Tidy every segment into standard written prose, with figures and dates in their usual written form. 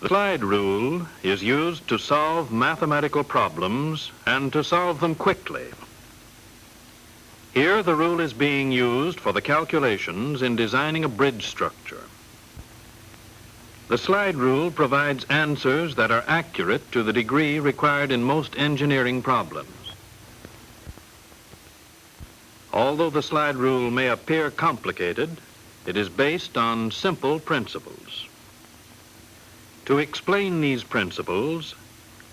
The slide rule is used to solve mathematical problems and to solve them quickly. Here, the rule is being used for the calculations in designing a bridge structure. The slide rule provides answers that are accurate to the degree required in most engineering problems. Although the slide rule may appear complicated, it is based on simple principles. To explain these principles,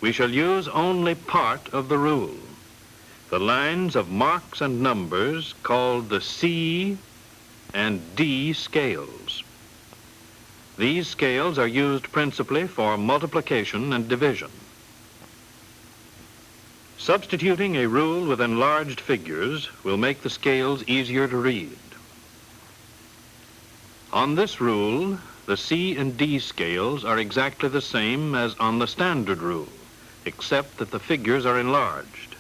we shall use only part of the rule, the lines of marks and numbers called the C and D scales. These scales are used principally for multiplication and division. Substituting a rule with enlarged figures will make the scales easier to read. On this rule, the C and D scales are exactly the same as on the standard rule, except that the figures are enlarged.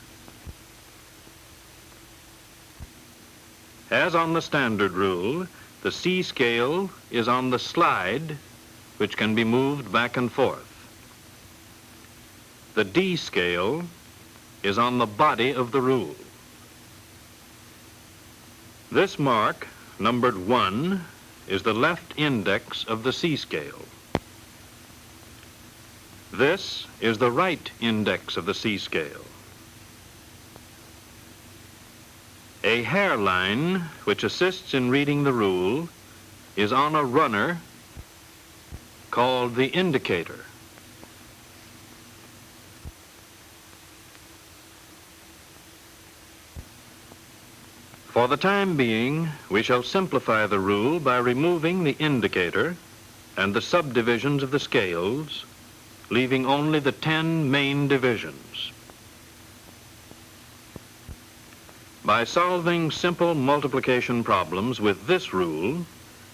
As on the standard rule, the C scale is on the slide, which can be moved back and forth. The D scale is on the body of the rule. This mark, numbered 1, is the left index of the C scale. This is the right index of the C scale. A hairline, which assists in reading the rule, is on a runner called the indicator. For the time being, we shall simplify the rule by removing the indicator and the subdivisions of the scales, leaving only the 10 main divisions. By solving simple multiplication problems with this rule,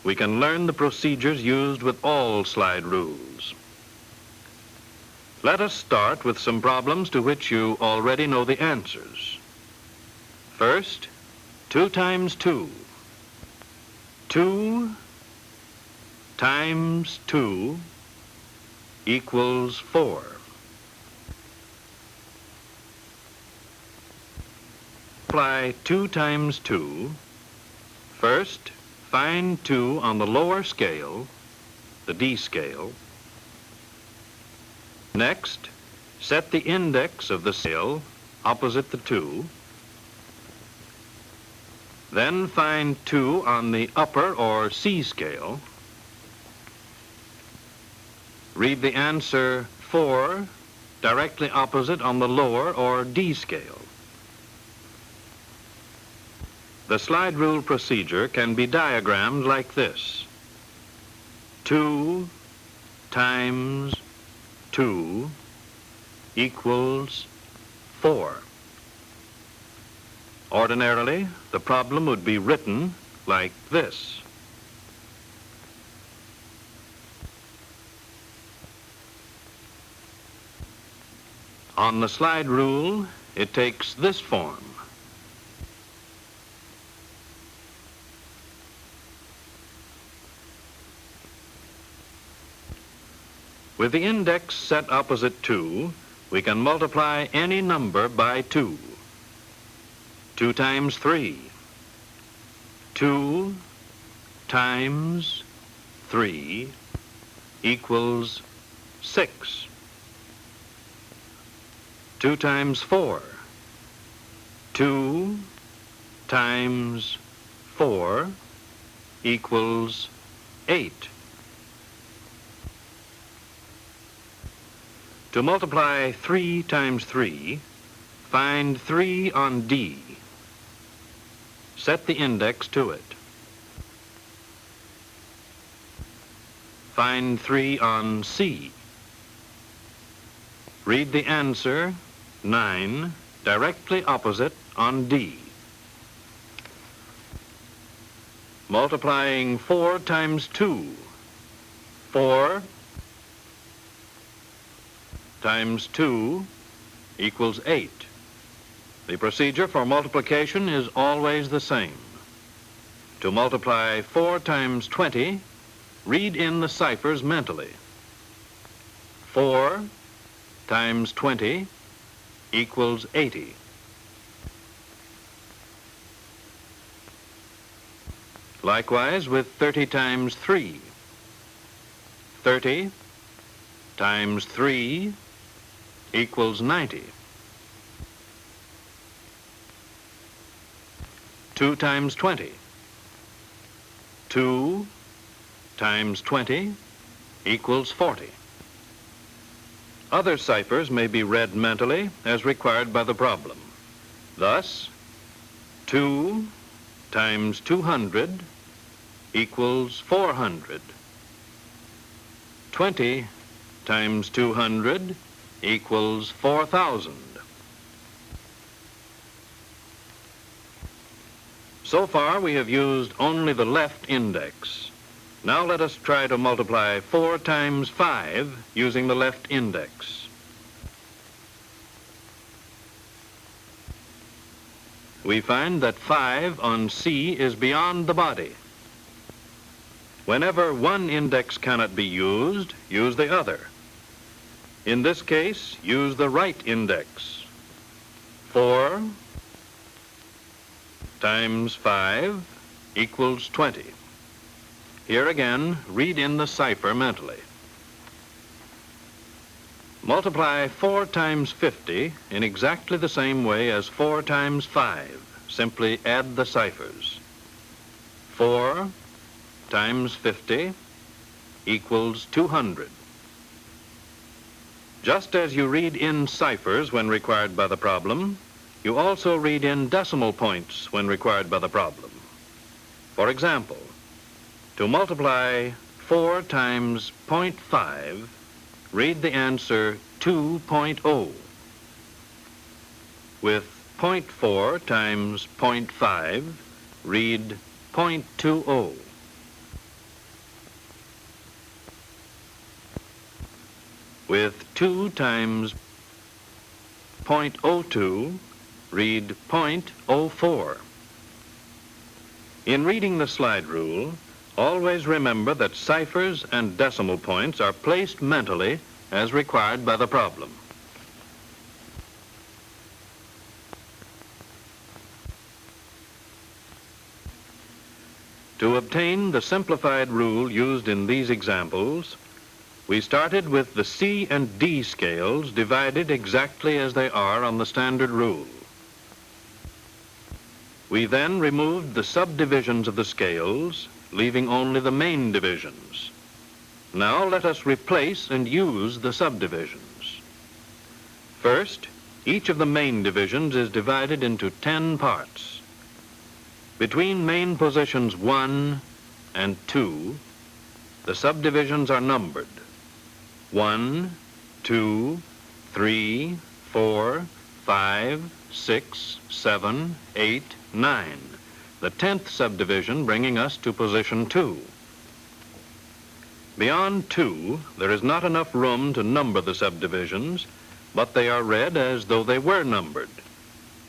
we can learn the procedures used with all slide rules. Let us start with some problems to which you already know the answers. First, 2 times 2. 2 times 2 equals 4. Apply 2 times 2. First, find 2 on the lower scale, the D scale. Next, set the index of the scale opposite the 2. Then find 2 on the upper or C scale. Read the answer 4 directly opposite on the lower or D scale. The slide rule procedure can be diagrammed like this. 2 times 2 equals 4. Ordinarily, the problem would be written like this. On the slide rule, it takes this form. With the index set opposite 2, we can multiply any number by 2. 2 times 3. 2 times 3 equals 6. 2 times 4. 2 times 4 equals 8. To multiply 3 times 3, find 3 on D. Set the index to it. Find 3 on C. Read the answer, 9, directly opposite on D. Multiplying 4 times 2. 4 times 2 equals 8. The procedure for multiplication is always the same. To multiply 4 times 20, read in the ciphers mentally. 4 times 20 equals 80. Likewise with 30 times 3. 30 times 3 equals 90. 2 times 20. 2 times 20 equals 40. Other ciphers may be read mentally as required by the problem. Thus, 2 times 200 equals 400. 20 times 200 equals 4,000. So far, we have used only the left index. Now let us try to multiply 4 times 5 using the left index. We find that 5 on C is beyond the body. Whenever one index cannot be used, use the other. In this case, use the right index. 4 times 5 equals 20. Here again, read in the cipher mentally. Multiply 4 times 50 in exactly the same way as 4 times 5. Simply add the ciphers. 4 times 50 equals 200. Just as you read in ciphers when required by the problem, you also read in decimal points when required by the problem. For example, to multiply 4 times 0.5, read the answer 2.0. With 0.4 times 0.5, read 0.20. With 2 times 0.02, read 0.04. In reading the slide rule, always remember that ciphers and decimal points are placed mentally as required by the problem. To obtain the simplified rule used in these examples, we started with the C and D scales divided exactly as they are on the standard rule. We then removed the subdivisions of the scales, leaving only the main divisions. Now let us replace and use the subdivisions. First, each of the main divisions is divided into 10 parts. Between main positions 1 and 2, the subdivisions are numbered. 1, 2, 3, 4, 5, 6, 7, 8, 9. The 10th subdivision bringing us to position 2. Beyond 2, there is not enough room to number the subdivisions, but they are read as though they were numbered.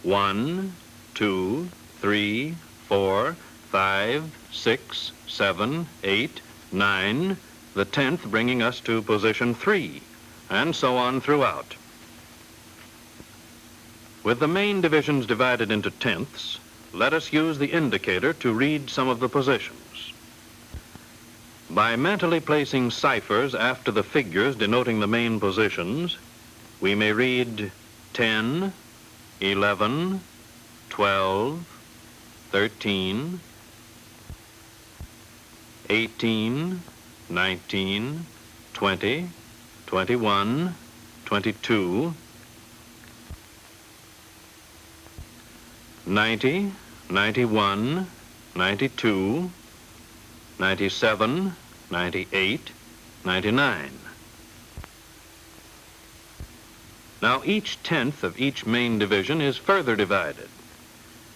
1, 2, 3, 4, 5, 6, 7, 8, 9, the 10th bringing us to position 3, and so on throughout. With the main divisions divided into tenths, let us use the indicator to read some of the positions. By mentally placing ciphers after the figures denoting the main positions, we may read 10, 11, 12, 13, 18, 19, 20, 21, 22, 90, 91, 92, 97, 98, 99. Now each tenth of each main division is further divided.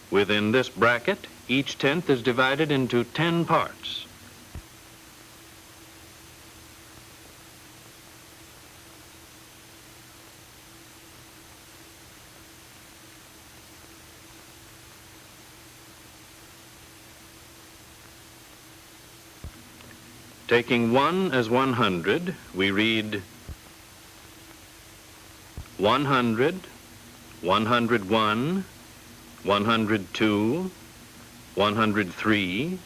Within this bracket, each tenth is divided into 10 parts. Taking 1 as 100, we read 100, 101, 102, 103,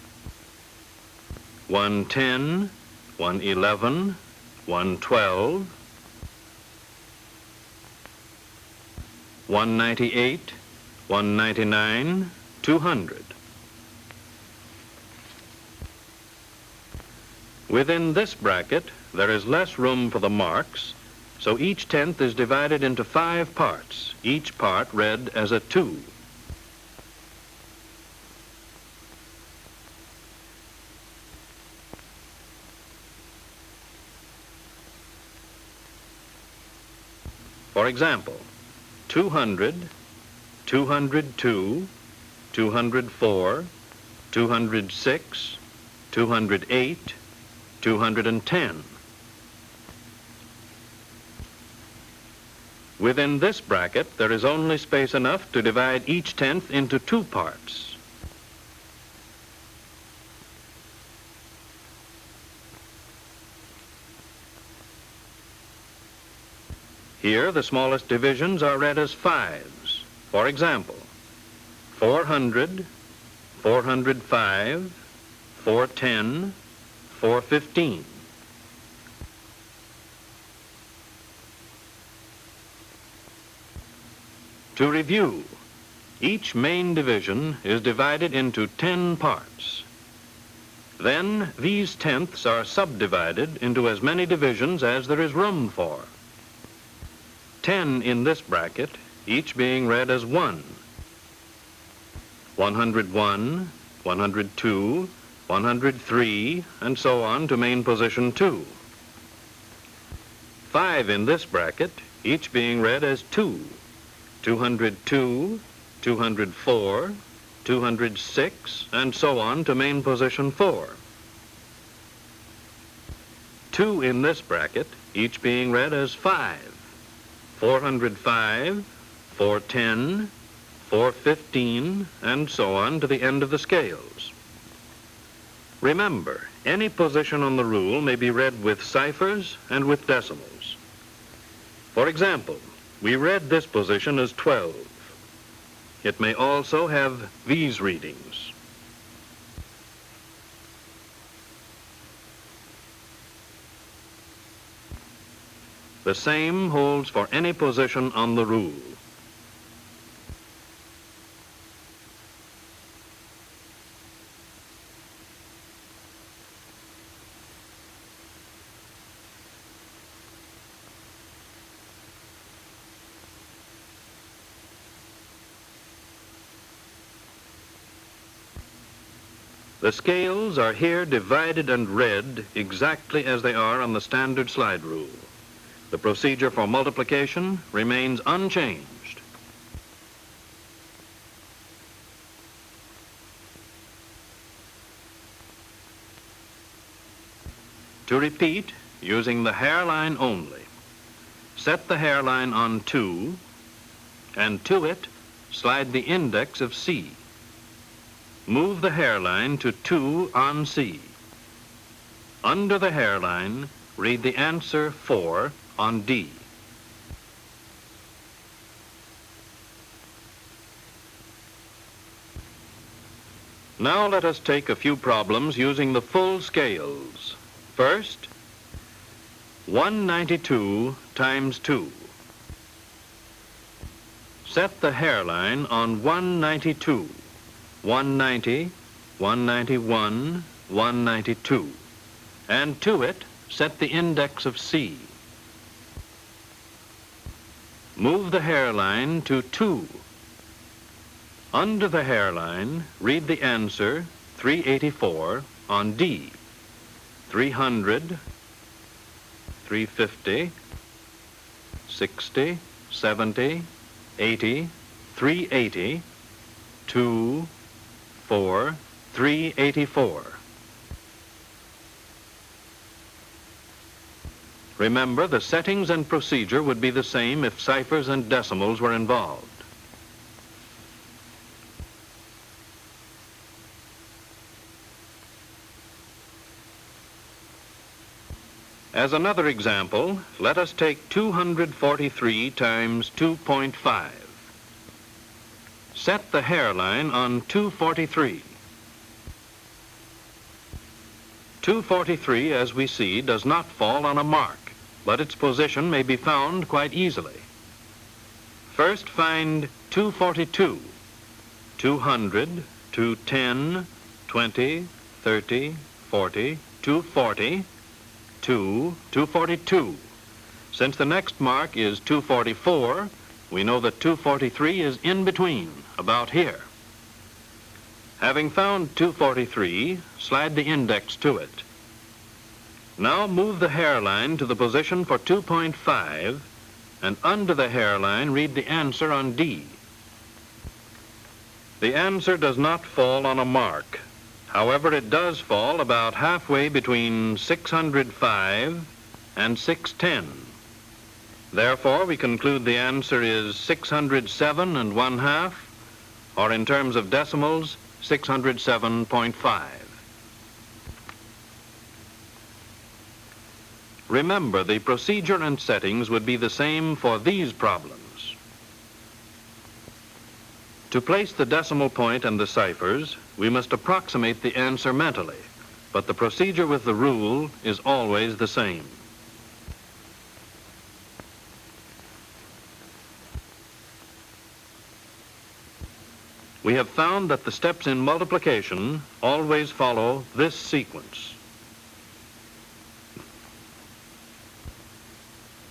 110, 111, 112, 198, 199, 200. Within this bracket, there is less room for the marks, so each tenth is divided into 5 parts, each part read as a 2. For example, 200, 202, 204, 206, 208, 210. Within this bracket, there is only space enough to divide each tenth into 2 parts. Here, the smallest divisions are read as 5s. For example, 400, 405, 410, 415. To review, each main division is divided into 10 parts. Then, these tenths are subdivided into as many divisions as there is room for. 10 in this bracket, each being read as 1. 101, 102, 103, and so on to main position 2. 5 in this bracket, each being read as 2. 202, 204, 206, and so on to main position 4. 2 in this bracket, each being read as 5. 405, 410, 415, and so on to the end of the scales. Remember, any position on the rule may be read with ciphers and with decimals. For example, we read this position as 12. It may also have these readings. The same holds for any position on the rule. The scales are here divided and read exactly as they are on the standard slide rule. The procedure for multiplication remains unchanged. To repeat, using the hairline only, set the hairline on 2, and to it, slide the index of C. Move the hairline to 2 on C. Under the hairline, read the answer 4 on D. Now let us take a few problems using the full scales. First, 192 times 2. Set the hairline on 192. 190, 191, 192. And to it, set the index of C. Move the hairline to 2. Under the hairline, read the answer 384 on D. 300, 350, 60, 70, 80, 380, 2, 4, 384. Remember, the settings and procedure would be the same if ciphers and decimals were involved. As another example, let us take 243 times 2.5. Set the hairline on 243. 243, as we see, does not fall on a mark, but its position may be found quite easily. First, find 242. 200, 210, 20, 30, 40, 240, 242. Since the next mark is 244, we know that 243 is in between, about here. Having found 243, slide the index to it. Now move the hairline to the position for 2.5, and under the hairline read the answer on D. The answer does not fall on a mark. However, it does fall about halfway between 605 and 610. Therefore, we conclude the answer is 607 1/2, or in terms of decimals, 607.5. Remember, the procedure and settings would be the same for these problems. To place the decimal point and the ciphers, we must approximate the answer mentally, but the procedure with the rule is always the same. We have found that the steps in multiplication always follow this sequence.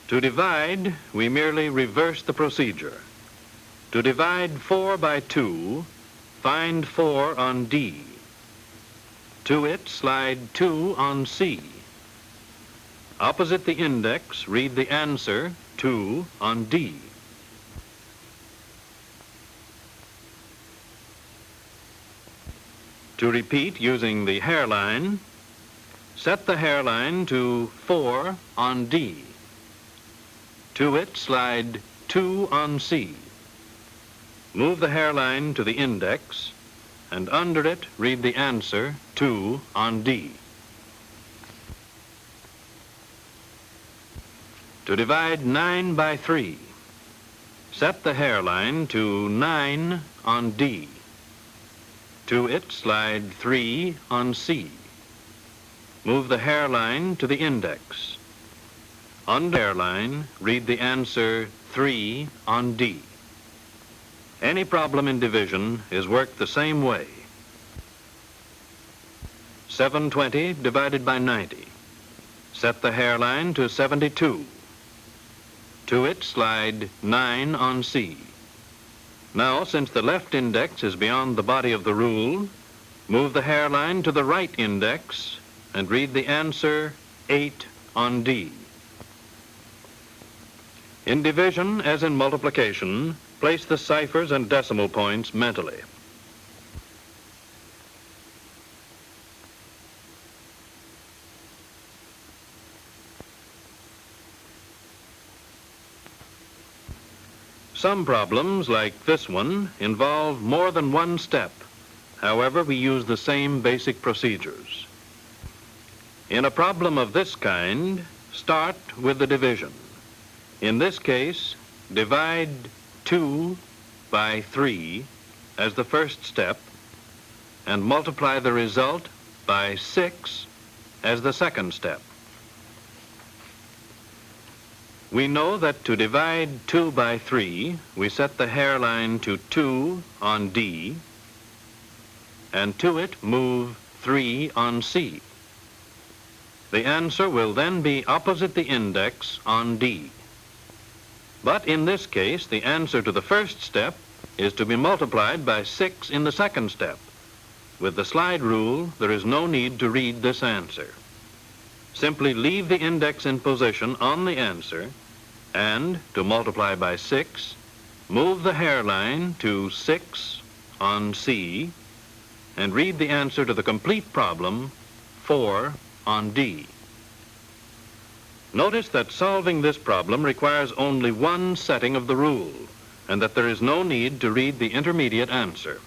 To divide, we merely reverse the procedure. To divide 4 by 2, find 4 on D. To it, slide 2 on C. Opposite the index, read the answer, 2 on D. To repeat using the hairline, set the hairline to 4 on D. To it, slide 2 on C. Move the hairline to the index, and under it, read the answer, 2 on D. To divide 9 by 3, set the hairline to 9 on D. To it, slide 3 on C. Move the hairline to the index. Under hairline, read the answer, 3 on D. Any problem in division is worked the same way. 720 divided by 90. Set the hairline to 72. To it, slide 9 on C. Now, since the left index is beyond the body of the rule, move the hairline to the right index and read the answer, 8 on D. In division, as in multiplication, place the ciphers and decimal points mentally. Some problems, like this one, involve more than one step. However, we use the same basic procedures. In a problem of this kind, start with the division. In this case, divide 2 by 3 as the first step, and multiply the result by 6 as the second step. We know that to divide 2 by 3, we set the hairline to 2 on D, and to it move 3 on C. The answer will then be opposite the index on D. But in this case, the answer to the first step is to be multiplied by 6 in the second step. With the slide rule, there is no need to read this answer. Simply leave the index in position on the answer, and, to multiply by 6, move the hairline to 6 on C, and read the answer to the complete problem, 4 on D. Notice that solving this problem requires only one setting of the rule, and that there is no need to read the intermediate answer.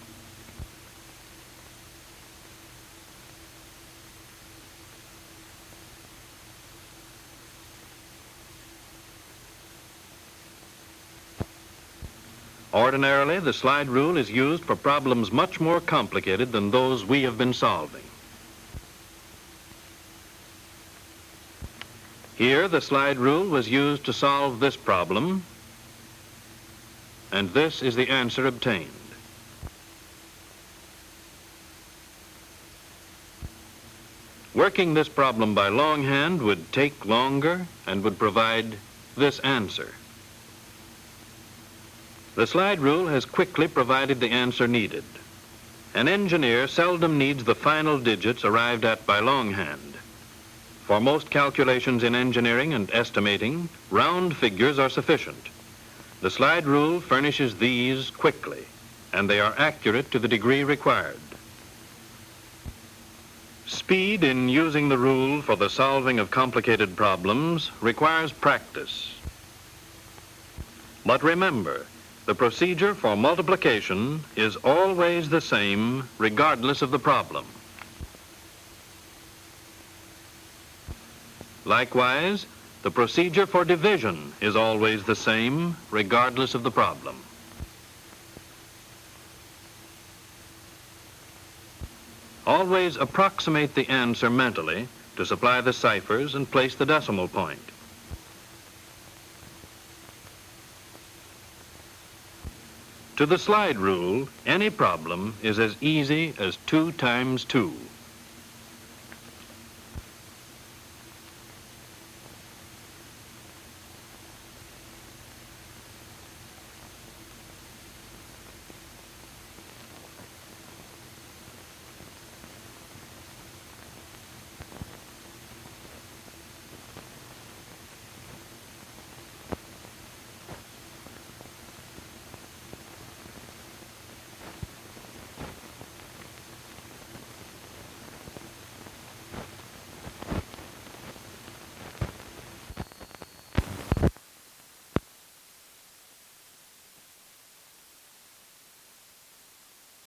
Ordinarily, the slide rule is used for problems much more complicated than those we have been solving. Here, the slide rule was used to solve this problem, and this is the answer obtained. Working this problem by longhand would take longer and would provide this answer. The slide rule has quickly provided the answer needed. An engineer seldom needs the final digits arrived at by longhand. For most calculations in engineering and estimating, round figures are sufficient. The slide rule furnishes these quickly, and they are accurate to the degree required. Speed in using the rule for the solving of complicated problems requires practice. But remember, the procedure for multiplication is always the same regardless of the problem. Likewise, the procedure for division is always the same regardless of the problem. Always approximate the answer mentally to supply the ciphers and place the decimal point. To the slide rule, any problem is as easy as 2 times 2.